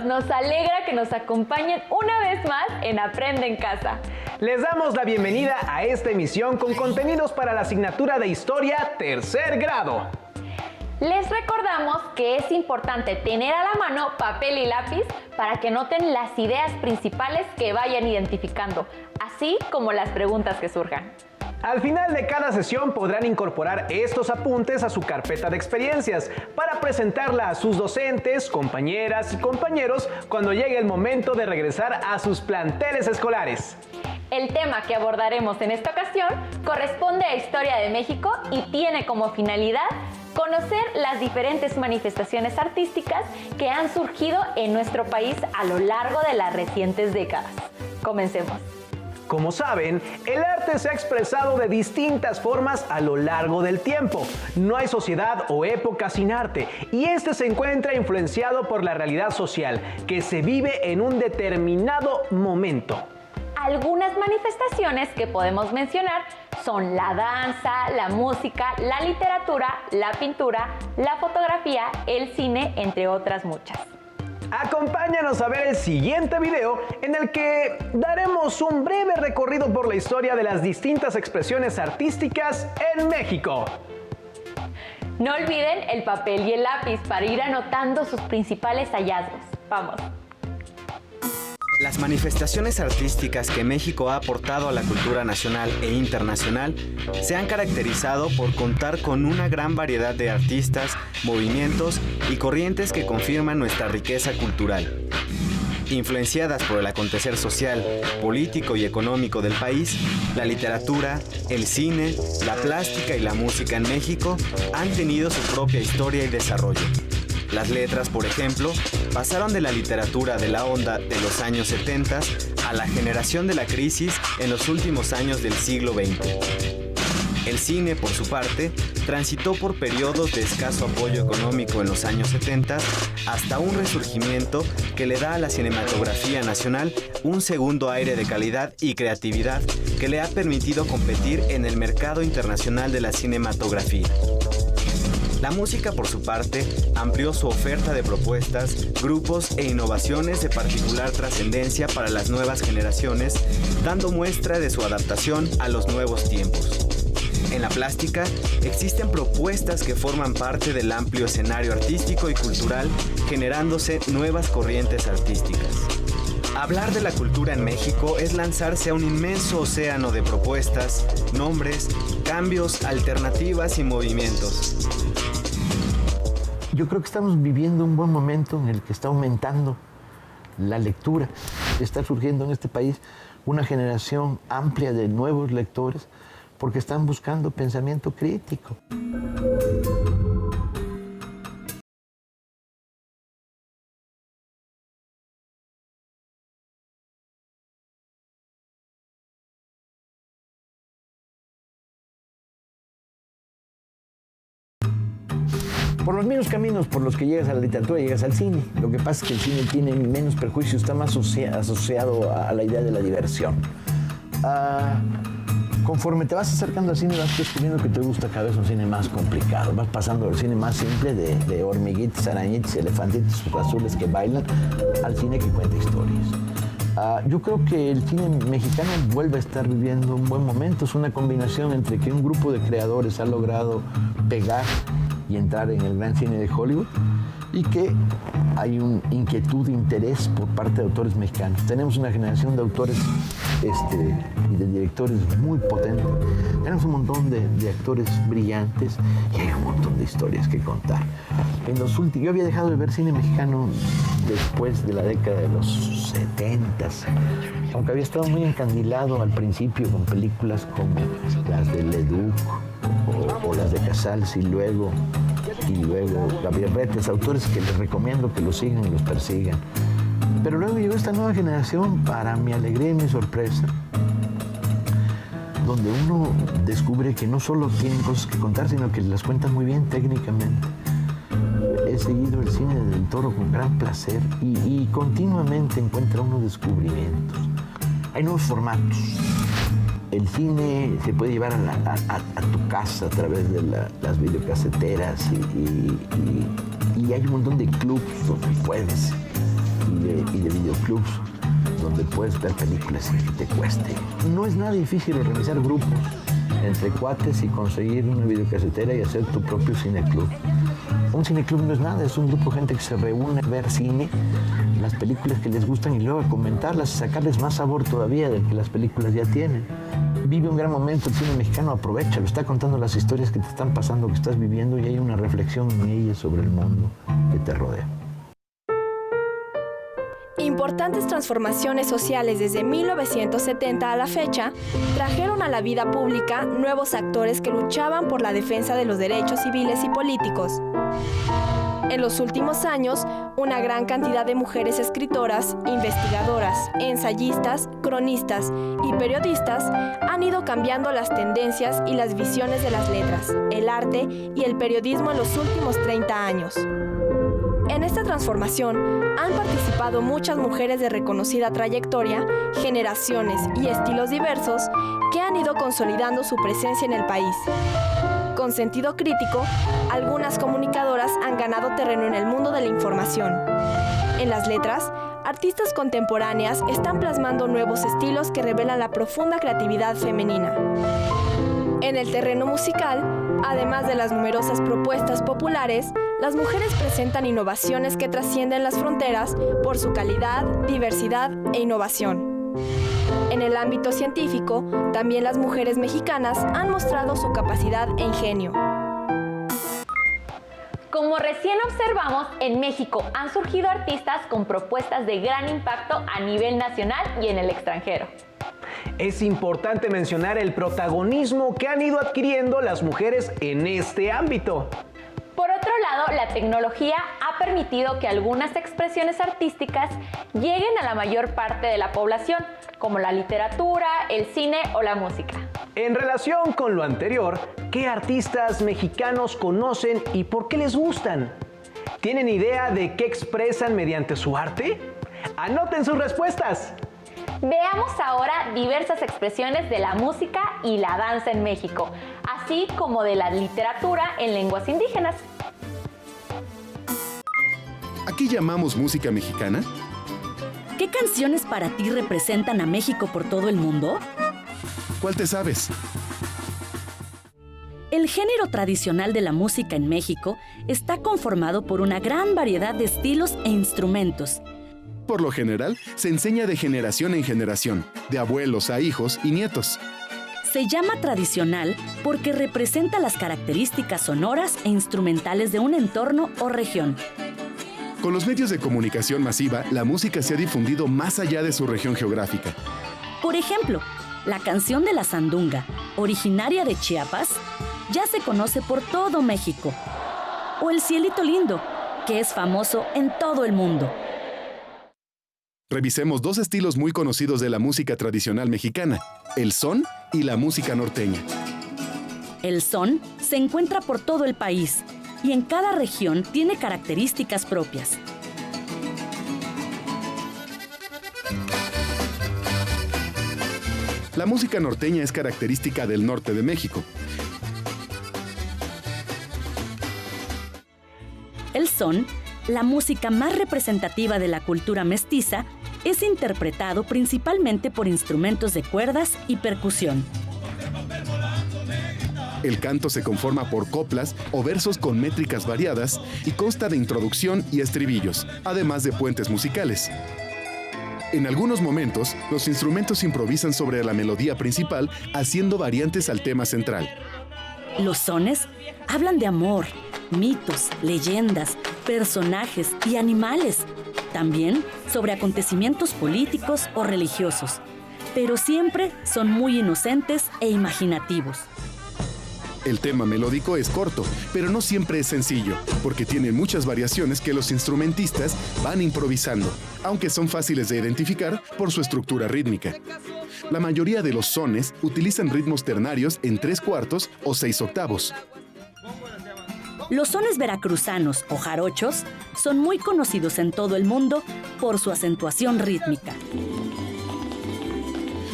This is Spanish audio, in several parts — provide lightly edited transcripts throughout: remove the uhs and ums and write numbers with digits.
Nos alegra que nos acompañen una vez más en Aprende en Casa. Les damos la bienvenida a esta emisión con contenidos para la asignatura de Historia tercer grado. Les recordamos que es importante tener a la mano papel y lápiz para que noten las ideas principales que vayan identificando, así como las preguntas que surjan. Al final de cada sesión podrán incorporar estos apuntes a su carpeta de experiencias para presentarla a sus docentes, compañeras y compañeros cuando llegue el momento de regresar a sus planteles escolares. El tema que abordaremos en esta ocasión corresponde a Historia de México y tiene como finalidad conocer las diferentes manifestaciones artísticas que han surgido en nuestro país a lo largo de las recientes décadas. Comencemos. Como saben, el arte se ha expresado de distintas formas a lo largo del tiempo. No hay sociedad o época sin arte, y este se encuentra influenciado por la realidad social que se vive en un determinado momento. Algunas manifestaciones que podemos mencionar son la danza, la música, la literatura, la pintura, la fotografía, el cine, entre otras muchas. Acompáñanos a ver el siguiente video en el que daremos un breve recorrido por la historia de las distintas expresiones artísticas en México. No olviden el papel y el lápiz para ir anotando sus principales hallazgos. ¡Vamos! Las manifestaciones artísticas que México ha aportado a la cultura nacional e internacional se han caracterizado por contar con una gran variedad de artistas, movimientos y corrientes que confirman nuestra riqueza cultural. Influenciadas por el acontecer social, político y económico del país, la literatura, el cine, la plástica y la música en México han tenido su propia historia y desarrollo. Las letras, por ejemplo, pasaron de la literatura de la onda de los años 70 a la generación de la crisis en los últimos años del siglo XX. El cine, por su parte, transitó por periodos de escaso apoyo económico en los años 70 hasta un resurgimiento que le da a la cinematografía nacional un segundo aire de calidad y creatividad que le ha permitido competir en el mercado internacional de la cinematografía. La música, por su parte, amplió su oferta de propuestas, grupos e innovaciones de particular trascendencia para las nuevas generaciones, dando muestra de su adaptación a los nuevos tiempos. En la plástica, existen propuestas que forman parte del amplio escenario artístico y cultural, generándose nuevas corrientes artísticas. Hablar de la cultura en México es lanzarse a un inmenso océano de propuestas, nombres, cambios, alternativas y movimientos. Yo creo que estamos viviendo un buen momento en el que está aumentando la lectura. Está surgiendo en este país una generación amplia de nuevos lectores porque están buscando pensamiento crítico. Por los mismos caminos por los que llegas a la literatura, llegas al cine. Lo que pasa es que el cine tiene menos prejuicios, está más asociado a la idea de la diversión. Conforme te vas acercando al cine, vas descubriendo que te gusta cada vez un cine más complicado. Vas pasando del cine más simple, de hormiguitas, arañitas, elefantitos azules que bailan, al cine que cuenta historias. Yo creo que el cine mexicano vuelve a estar viviendo un buen momento. Es una combinación entre que un grupo de creadores ha logrado pegar y entrar en el gran cine de Hollywood y que hay una inquietud, interés por parte de autores mexicanos. Tenemos una generación de autores y de directores muy potentes. Tenemos un montón de actores brillantes y hay un montón de historias que contar. Yo había dejado de ver cine mexicano después de la década de los 70s, aunque había estado muy encandilado al principio con películas como las de Leduc o las de Casals y luego Gabriel Retes, autores que les recomiendo que los sigan y los persigan. Pero luego llegó esta nueva generación, para mi alegría y mi sorpresa, donde uno descubre que no solo tienen cosas que contar, sino que las cuentan muy bien técnicamente. he seguido el cine del Toro con gran placer y continuamente encuentra unos descubrimientos. Hay nuevos formatos. El cine se puede llevar a tu casa a través de las videocaseteras y hay un montón de clubs donde puedes y de videoclubs donde puedes ver películas sin que te cueste. No es nada difícil organizar grupos entre cuates y conseguir una videocasetera y hacer tu propio cineclub. Un cineclub no es nada, es un grupo de gente que se reúne a ver cine, las películas que les gustan y luego a comentarlas y sacarles más sabor todavía del que las películas ya tienen. Vive un gran momento el cine mexicano, aprovechalo, está contando las historias que te están pasando, que estás viviendo y hay una reflexión en ellas sobre el mundo que te rodea. Importantes transformaciones sociales desde 1970 a la fecha trajeron a la vida pública nuevos actores que luchaban por la defensa de los derechos civiles y políticos. En los últimos años, una gran cantidad de mujeres escritoras, investigadoras, ensayistas, cronistas y periodistas han ido cambiando las tendencias y las visiones de las letras, el arte y el periodismo en los últimos 30 años. En esta transformación han participado muchas mujeres de reconocida trayectoria, generaciones y estilos diversos que han ido consolidando su presencia en el país. Con sentido crítico, algunas comunicadoras han ganado terreno en el mundo de la información. En las letras, artistas contemporáneas están plasmando nuevos estilos que revelan la profunda creatividad femenina. En el terreno musical, además de las numerosas propuestas populares, las mujeres presentan innovaciones que trascienden las fronteras por su calidad, diversidad e innovación. En el ámbito científico, también las mujeres mexicanas han mostrado su capacidad e ingenio. Como recién observamos, en México han surgido artistas con propuestas de gran impacto a nivel nacional y en el extranjero. Es importante mencionar el protagonismo que han ido adquiriendo las mujeres en este ámbito. Por otro lado, la tecnología ha permitido que algunas expresiones artísticas lleguen a la mayor parte de la población, como la literatura, el cine o la música. En relación con lo anterior, ¿qué artistas mexicanos conocen y por qué les gustan? ¿Tienen idea de qué expresan mediante su arte? ¡Anoten sus respuestas! Veamos ahora diversas expresiones de la música y la danza en México, así como de la literatura en lenguas indígenas. ¿A qué llamamos música mexicana? ¿Qué canciones para ti representan a México por todo el mundo? ¿Cuál te sabes? El género tradicional de la música en México está conformado por una gran variedad de estilos e instrumentos. Por lo general, se enseña de generación en generación, de abuelos a hijos y nietos. Se llama tradicional porque representa las características sonoras e instrumentales de un entorno o región. Con los medios de comunicación masiva, la música se ha difundido más allá de su región geográfica. Por ejemplo, la canción de la sandunga, originaria de Chiapas, ya se conoce por todo México. O el Cielito Lindo, que es famoso en todo el mundo. Revisemos dos estilos muy conocidos de la música tradicional mexicana, el son y la música norteña. El son se encuentra por todo el país y en cada región tiene características propias. La música norteña es característica del norte de México. El son, la música más representativa de la cultura mestiza, es interpretado principalmente por instrumentos de cuerdas y percusión. El canto se conforma por coplas o versos con métricas variadas y consta de introducción y estribillos, además de puentes musicales. En algunos momentos, los instrumentos improvisan sobre la melodía principal, haciendo variantes al tema central. Los sones hablan de amor, mitos, leyendas, personajes y animales. También sobre acontecimientos políticos o religiosos, pero siempre son muy inocentes e imaginativos. El tema melódico es corto, pero no siempre es sencillo, porque tiene muchas variaciones que los instrumentistas van improvisando, aunque son fáciles de identificar por su estructura rítmica. La mayoría de los sones utilizan ritmos ternarios en 3/4 o 6/8. Los sones veracruzanos o jarochos son muy conocidos en todo el mundo por su acentuación rítmica.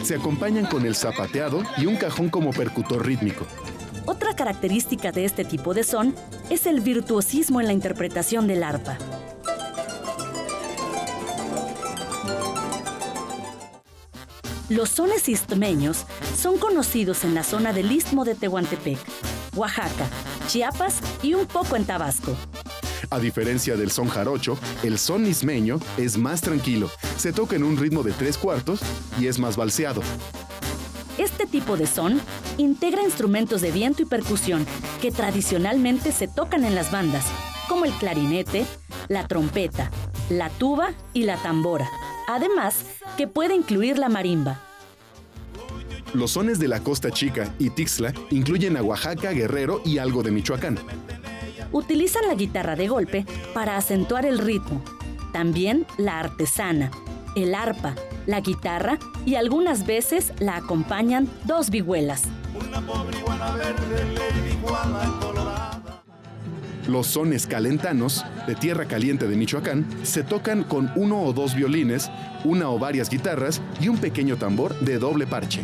Se acompañan con el zapateado y un cajón como percutor rítmico. Otra característica de este tipo de son es el virtuosismo en la interpretación del arpa. Los sones istmeños son conocidos en la zona del Istmo de Tehuantepec, Oaxaca, Chiapas y un poco en Tabasco. A diferencia del son jarocho, el son ismeño es más tranquilo, se toca en un ritmo de 3/4 y es más valseado. Este tipo de son integra instrumentos de viento y percusión que tradicionalmente se tocan en las bandas, como el clarinete, la trompeta, la tuba y la tambora. Además, que puede incluir la marimba. Los sones de la Costa Chica y Tixla incluyen a Oaxaca, Guerrero y algo de Michoacán. Utilizan la guitarra de golpe para acentuar el ritmo. También la artesana, el arpa, la guitarra y algunas veces la acompañan dos vihuelas. Los sones calentanos, de Tierra Caliente de Michoacán, se tocan con 1 o 2 violines, una o varias guitarras y un pequeño tambor de doble parche.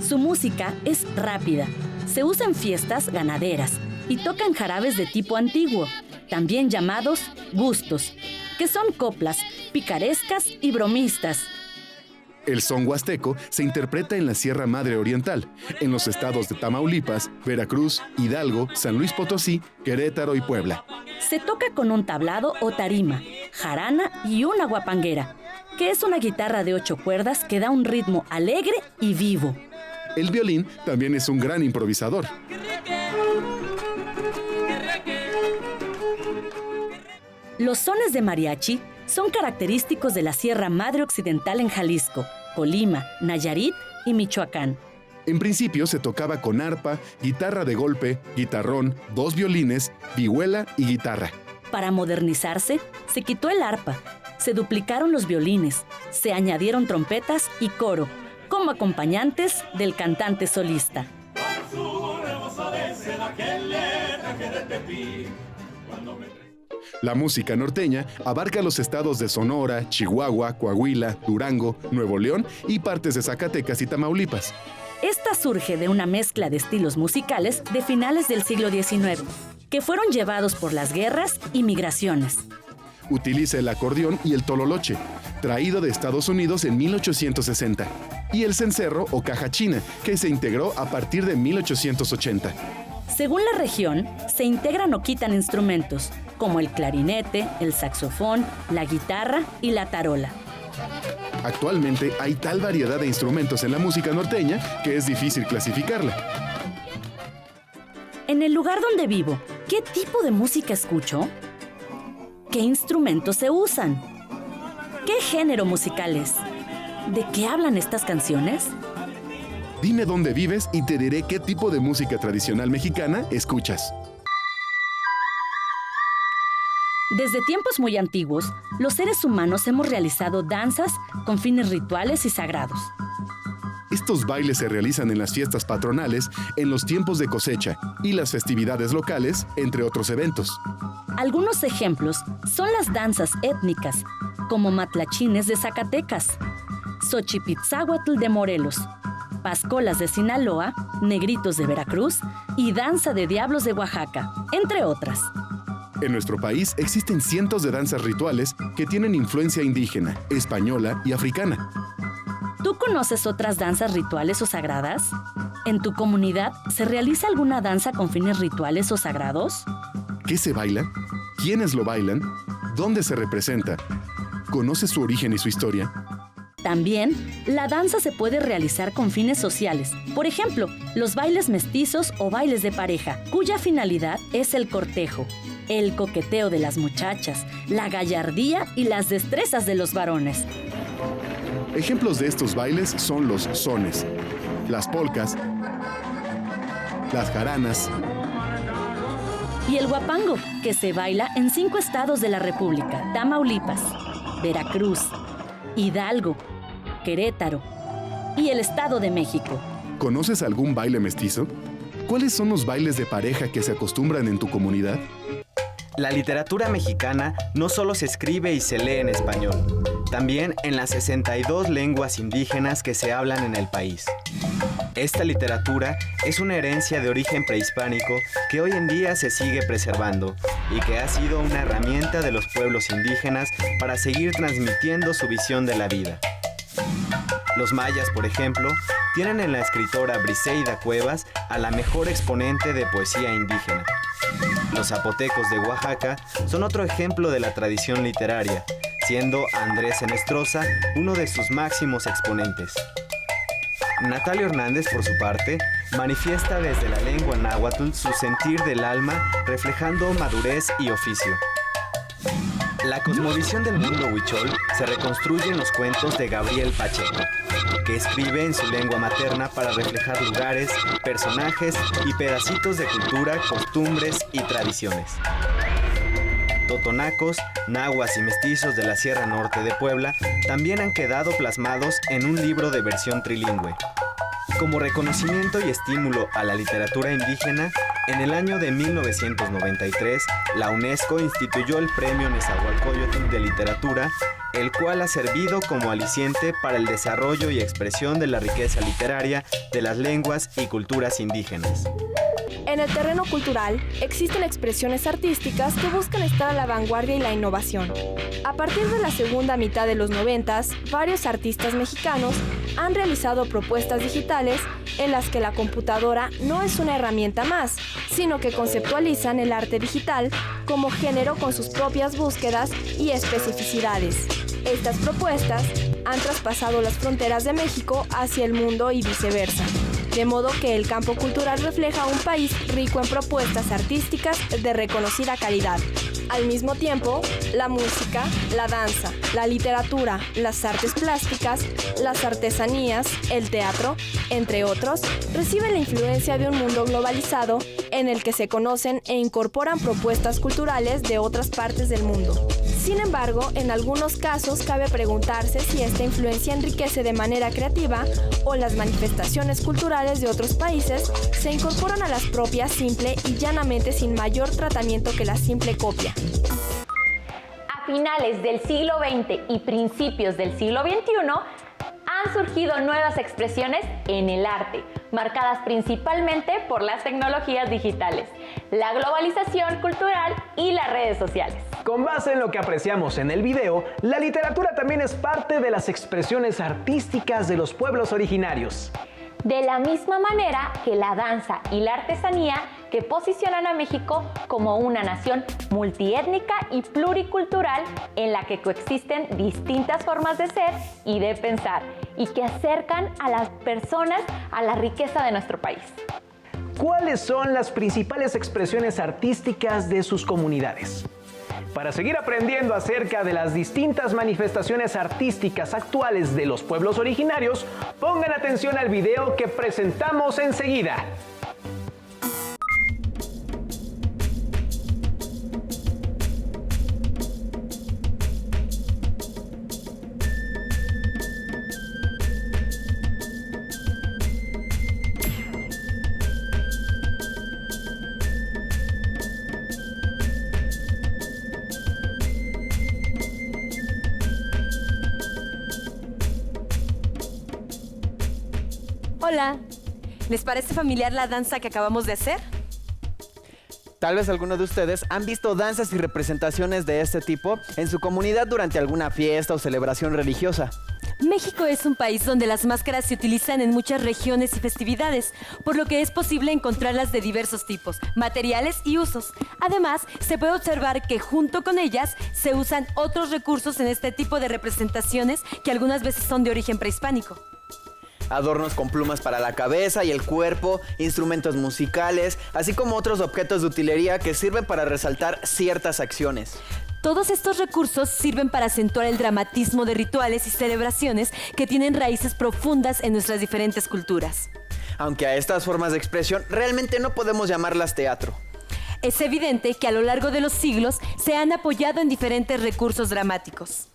Su música es rápida, se usa en fiestas ganaderas y tocan jarabes de tipo antiguo, también llamados gustos, que son coplas picarescas y bromistas. El son huasteco se interpreta en la Sierra Madre Oriental, en los estados de Tamaulipas, Veracruz, Hidalgo, San Luis Potosí, Querétaro y Puebla. Se toca con un tablado o tarima, jarana y una guapanguera, que es una guitarra de 8 cuerdas que da un ritmo alegre y vivo. El violín también es un gran improvisador. Los sones de mariachi son característicos de la Sierra Madre Occidental en Jalisco, Colima, Nayarit y Michoacán. En principio se tocaba con arpa, guitarra de golpe, guitarrón, 2 violines, vihuela y guitarra. Para modernizarse, se quitó el arpa, se duplicaron los violines, se añadieron trompetas y coro, como acompañantes del cantante solista. La música norteña abarca los estados de Sonora, Chihuahua, Coahuila, Durango, Nuevo León y partes de Zacatecas y Tamaulipas. Esta surge de una mezcla de estilos musicales de finales del siglo XIX, que fueron llevados por las guerras y migraciones. Utiliza el acordeón y el tololoche, traído de Estados Unidos en 1860, y el cencerro o caja china, que se integró a partir de 1880. Según la región, se integran o quitan instrumentos, como el clarinete, el saxofón, la guitarra y la tarola. Actualmente hay tal variedad de instrumentos en la música norteña que es difícil clasificarla. En el lugar donde vivo, ¿qué tipo de música escucho? ¿Qué instrumentos se usan? ¿Qué género musical es? ¿De qué hablan estas canciones? Dime dónde vives y te diré qué tipo de música tradicional mexicana escuchas. Desde tiempos muy antiguos, los seres humanos hemos realizado danzas con fines rituales y sagrados. Estos bailes se realizan en las fiestas patronales, en los tiempos de cosecha y las festividades locales, entre otros eventos. Algunos ejemplos son las danzas étnicas, como matlachines de Zacatecas, Xochipitzáhuatl de Morelos, pascolas de Sinaloa, negritos de Veracruz y danza de diablos de Oaxaca, entre otras. En nuestro país existen cientos de danzas rituales que tienen influencia indígena, española y africana. ¿Tú conoces otras danzas rituales o sagradas? ¿En tu comunidad se realiza alguna danza con fines rituales o sagrados? ¿Qué se baila? ¿Quiénes lo bailan? ¿Dónde se representa? ¿Conoces su origen y su historia? También, la danza se puede realizar con fines sociales. Por ejemplo, los bailes mestizos o bailes de pareja, cuya finalidad es el cortejo, el coqueteo de las muchachas, la gallardía y las destrezas de los varones. Ejemplos de estos bailes son los sones, las polcas, las jaranas y el huapango, que se baila en 5 estados de la República: Tamaulipas, Veracruz, Hidalgo, Querétaro y el Estado de México. ¿Conoces algún baile mestizo? ¿Cuáles son los bailes de pareja que se acostumbran en tu comunidad? La literatura mexicana no solo se escribe y se lee en español, también en las 62 lenguas indígenas que se hablan en el país. Esta literatura es una herencia de origen prehispánico que hoy en día se sigue preservando y que ha sido una herramienta de los pueblos indígenas para seguir transmitiendo su visión de la vida. Los mayas, por ejemplo, tienen en la escritora Briseida Cuevas a la mejor exponente de poesía indígena. Los zapotecos de Oaxaca son otro ejemplo de la tradición literaria, siendo Andrés Enestrosa uno de sus máximos exponentes. Natalio Hernández, por su parte, manifiesta desde la lengua náhuatl su sentir del alma, reflejando madurez y oficio. La cosmovisión del mundo huichol se reconstruye en los cuentos de Gabriel Pacheco, que escribe en su lengua materna para reflejar lugares, personajes y pedacitos de cultura, costumbres y tradiciones. Totonacos, nahuas y mestizos de la Sierra Norte de Puebla también han quedado plasmados en un libro de versión trilingüe. Como reconocimiento y estímulo a la literatura indígena, en el año de 1993, la UNESCO instituyó el Premio Nezahualcóyotl de Literatura, el cual ha servido como aliciente para el desarrollo y expresión de la riqueza literaria de las lenguas y culturas indígenas. En el terreno cultural, existen expresiones artísticas que buscan estar a la vanguardia y la innovación. A partir de la segunda mitad de los 90s, varios artistas mexicanos han realizado propuestas digitales en las que la computadora no es una herramienta más, sino que conceptualizan el arte digital como género con sus propias búsquedas y especificidades. Estas propuestas han traspasado las fronteras de México hacia el mundo y viceversa, de modo que el campo cultural refleja un país rico en propuestas artísticas de reconocida calidad. Al mismo tiempo, la música, la danza, la literatura, las artes plásticas, las artesanías, el teatro, entre otros, reciben la influencia de un mundo globalizado en el que se conocen e incorporan propuestas culturales de otras partes del mundo. Sin embargo, en algunos casos cabe preguntarse si esta influencia enriquece de manera creativa o las manifestaciones culturales de otros países se incorporan a las propias simple y llanamente sin mayor tratamiento que la simple copia. A finales del siglo XX y principios del siglo XXI, han surgido nuevas expresiones en el arte, marcadas principalmente por las tecnologías digitales, la globalización cultural y las redes sociales. Con base en lo que apreciamos en el video, la literatura también es parte de las expresiones artísticas de los pueblos originarios. De la misma manera que la danza y la artesanía que posicionan a México como una nación multiétnica y pluricultural en la que coexisten distintas formas de ser y de pensar y que acercan a las personas a la riqueza de nuestro país. ¿Cuáles son las principales expresiones artísticas de sus comunidades? Para seguir aprendiendo acerca de las distintas manifestaciones artísticas actuales de los pueblos originarios, pongan atención al video que presentamos enseguida. Hola, ¿les parece familiar la danza que acabamos de hacer? Tal vez algunos de ustedes han visto danzas y representaciones de este tipo en su comunidad durante alguna fiesta o celebración religiosa. México es un país donde las máscaras se utilizan en muchas regiones y festividades, por lo que es posible encontrarlas de diversos tipos, materiales y usos. Además, se puede observar que junto con ellas se usan otros recursos en este tipo de representaciones que algunas veces son de origen prehispánico. Adornos con plumas para la cabeza y el cuerpo, instrumentos musicales, así como otros objetos de utilería que sirven para resaltar ciertas acciones. Todos estos recursos sirven para acentuar el dramatismo de rituales y celebraciones que tienen raíces profundas en nuestras diferentes culturas. Aunque a estas formas de expresión realmente no podemos llamarlas teatro. Es evidente que a lo largo de los siglos se han apoyado en diferentes recursos dramáticos.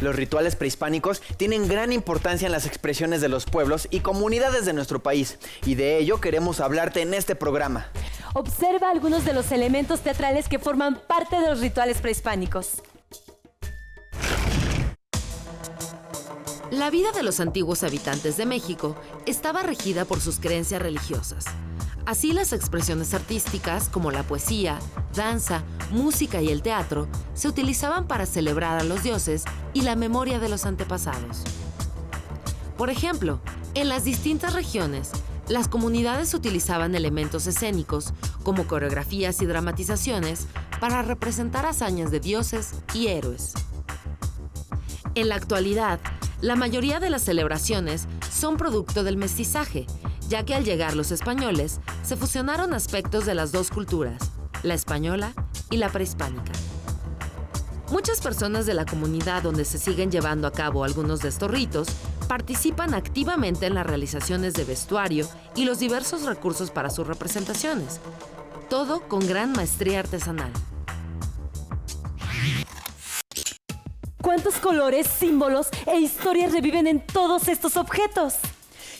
Los rituales prehispánicos tienen gran importancia en las expresiones de los pueblos y comunidades de nuestro país, y de ello queremos hablarte en este programa. Observa algunos de los elementos teatrales que forman parte de los rituales prehispánicos. La vida de los antiguos habitantes de México estaba regida por sus creencias religiosas. Así, las expresiones artísticas como la poesía, danza, música y el teatro se utilizaban para celebrar a los dioses y la memoria de los antepasados. Por ejemplo, en las distintas regiones, las comunidades utilizaban elementos escénicos como coreografías y dramatizaciones para representar hazañas de dioses y héroes. En la actualidad, la mayoría de las celebraciones son producto del mestizaje, ya que al llegar los españoles se fusionaron aspectos de las dos culturas, la española y la prehispánica. Muchas personas de la comunidad donde se siguen llevando a cabo algunos de estos ritos participan activamente en las realizaciones de vestuario y los diversos recursos para sus representaciones, todo con gran maestría artesanal. ¿Cuántos colores, símbolos e historias reviven en todos estos objetos?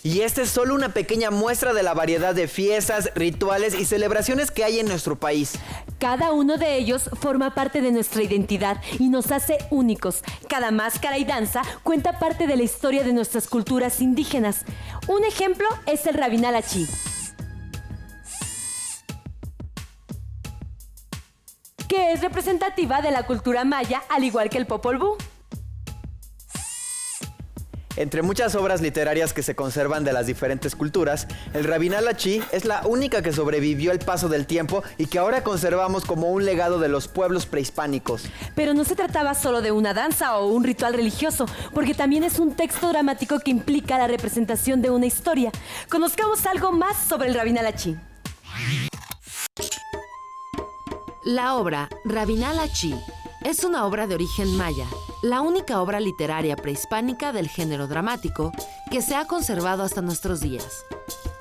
Y esta es solo una pequeña muestra de la variedad de fiestas, rituales y celebraciones que hay en nuestro país. Cada uno de ellos forma parte de nuestra identidad y nos hace únicos. Cada máscara y danza cuenta parte de la historia de nuestras culturas indígenas. Un ejemplo es el Rabinal Achí, que es representativa de la cultura maya, al igual que el Popol Vuh. Entre muchas obras literarias que se conservan de las diferentes culturas, el Rabinal Achí es la única que sobrevivió el paso del tiempo y que ahora conservamos como un legado de los pueblos prehispánicos. Pero no se trataba solo de una danza o un ritual religioso, porque también es un texto dramático que implica la representación de una historia. Conozcamos algo más sobre el Rabinal Achí. La obra Rabinal Achí es una obra de origen maya, la única obra literaria prehispánica del género dramático que se ha conservado hasta nuestros días.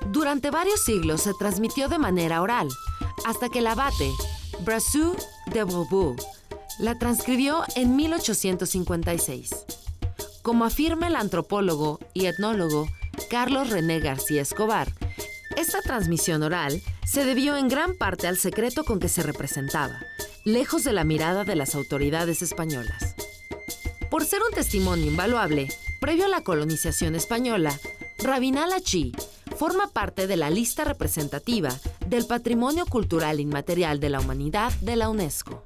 Durante varios siglos se transmitió de manera oral, hasta que el abate Brasseur de Bourbourg la transcribió en 1856. Como afirma el antropólogo y etnólogo Carlos René García Escobar, esta transmisión oral se debió en gran parte al secreto con que se representaba, lejos de la mirada de las autoridades españolas. Por ser un testimonio invaluable, previo a la colonización española, Rabinal Achí forma parte de la lista representativa del Patrimonio Cultural Inmaterial de la Humanidad de la UNESCO.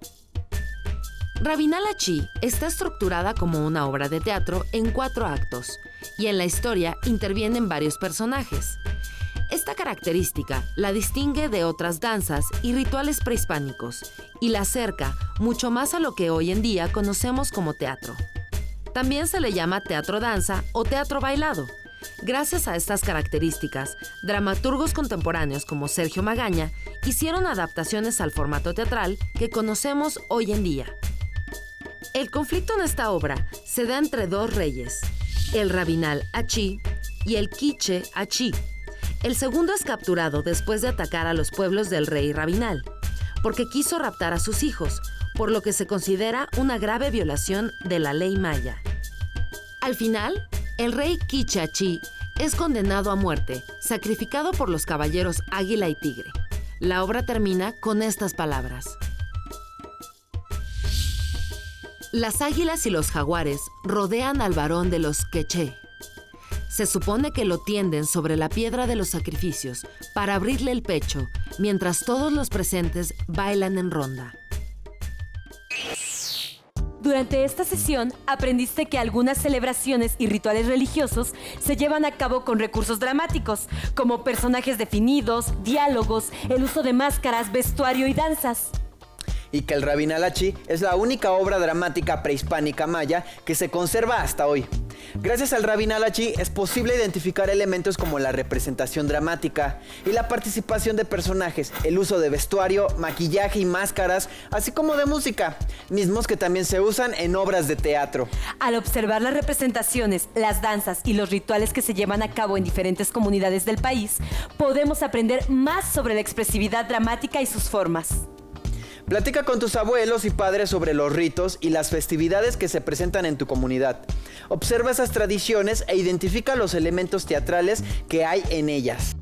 Rabinal Achí está estructurada como una obra de teatro en 4 actos, y en la historia intervienen varios personajes. Esta característica la distingue de otras danzas y rituales prehispánicos y la acerca mucho más a lo que hoy en día conocemos como teatro. También se le llama teatro-danza o teatro bailado. Gracias a estas características, dramaturgos contemporáneos como Sergio Magaña hicieron adaptaciones al formato teatral que conocemos hoy en día. El conflicto en esta obra se da entre 2 reyes, el Rabinal Achí y el Quiché Achí. El segundo es capturado después de atacar a los pueblos del rey Rabinal, porque quiso raptar a sus hijos, por lo que se considera una grave violación de la ley maya. Al final, el rey Quiché Achí es condenado a muerte, sacrificado por los caballeros Águila y Tigre. La obra termina con estas palabras: las águilas y los jaguares rodean al varón de los Queché. Se supone que lo tienden sobre la piedra de los sacrificios para abrirle el pecho, mientras todos los presentes bailan en ronda. Durante esta sesión, aprendiste que algunas celebraciones y rituales religiosos se llevan a cabo con recursos dramáticos, como personajes definidos, diálogos, el uso de máscaras, vestuario y danzas. Y que el Rabinal Achí es la única obra dramática prehispánica maya que se conserva hasta hoy. Gracias al Rabinal Achí es posible identificar elementos como la representación dramática y la participación de personajes, el uso de vestuario, maquillaje y máscaras, así como de música, mismos que también se usan en obras de teatro. Al observar las representaciones, las danzas y los rituales que se llevan a cabo en diferentes comunidades del país, podemos aprender más sobre la expresividad dramática y sus formas. Platica con tus abuelos y padres sobre los ritos y las festividades que se presentan en tu comunidad. Observa esas tradiciones e identifica los elementos teatrales que hay en ellas.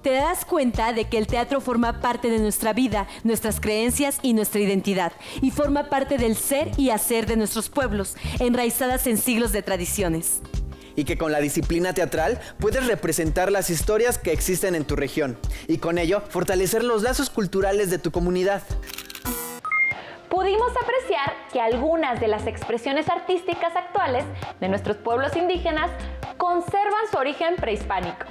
te das cuenta de que el teatro forma parte de nuestra vida, nuestras creencias y nuestra identidad, y forma parte del ser y hacer de nuestros pueblos, enraizadas en siglos de tradiciones. Y que con la disciplina teatral puedes representar las historias que existen en tu región y con ello fortalecer los lazos culturales de tu comunidad. Pudimos apreciar que algunas de las expresiones artísticas actuales de nuestros pueblos indígenas conservan su origen prehispánico.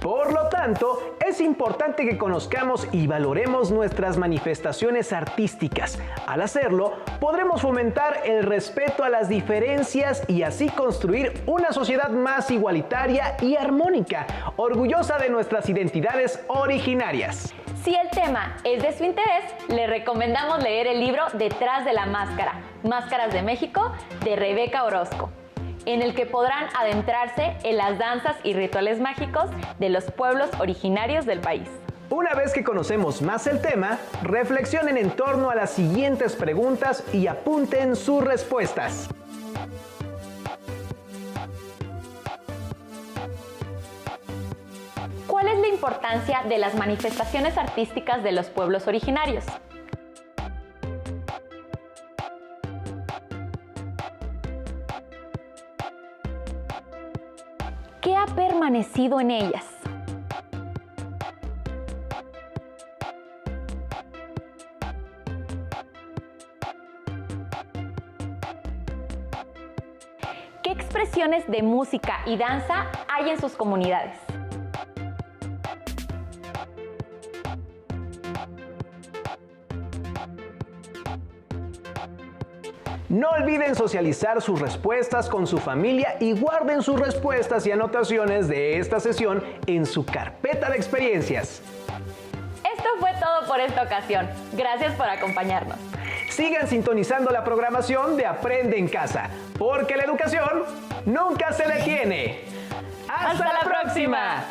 Por lo tanto, es importante que conozcamos y valoremos nuestras manifestaciones artísticas. Al hacerlo, podremos fomentar el respeto a las diferencias y así construir una sociedad más igualitaria y armónica, orgullosa de nuestras identidades originarias. Si el tema es de su interés, le recomendamos leer el libro Detrás de la Máscara, Máscaras de México, de Rebeca Orozco, en el que podrán adentrarse en las danzas y rituales mágicos de los pueblos originarios del país. Una vez que conocemos más el tema, reflexionen en torno a las siguientes preguntas y apunten sus respuestas. ¿Cuál es la importancia de las manifestaciones artísticas de los pueblos originarios? ¿Qué ha permanecido en ellas? ¿Qué expresiones de música y danza hay en sus comunidades? No olviden socializar sus respuestas con su familia y guarden sus respuestas y anotaciones de esta sesión en su carpeta de experiencias. Esto fue todo por esta ocasión. Gracias por acompañarnos. Sigan sintonizando la programación de Aprende en Casa, porque la educación nunca se detiene. ¡Hasta la próxima!